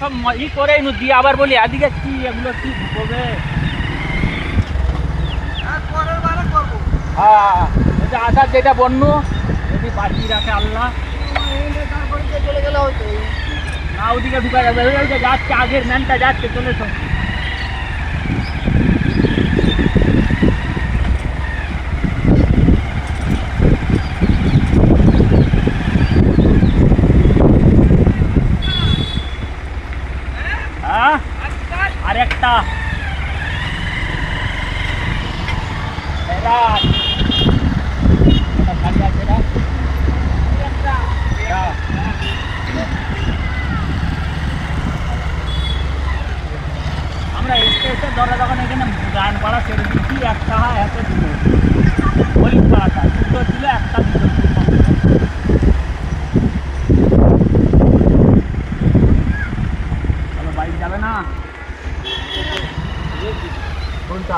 সব ই করে দিয়ে আবার বলি এদিকে কি এগুলো কি করবে। হ্যাঁ ওই যে আসার যেটা বন্য যদি বাঁচিয়ে রাখে আল্লাহ চলে গেলে হয়তো না ওদিকে ঢুকা যাবে। ওই যে যাচ্ছে আগের ম্যানটা যাচ্ছে চলে তো। হ্যাঁ আরেকটা আমরা এসে ধরা যখন এখানে গান পাড়া ছেড়ে দিচ্ছি একটা হয় এত দুটো বলি পাড়াটা দুটো ছিল একটা দুটো চলো বাইক যাবে না কোনটা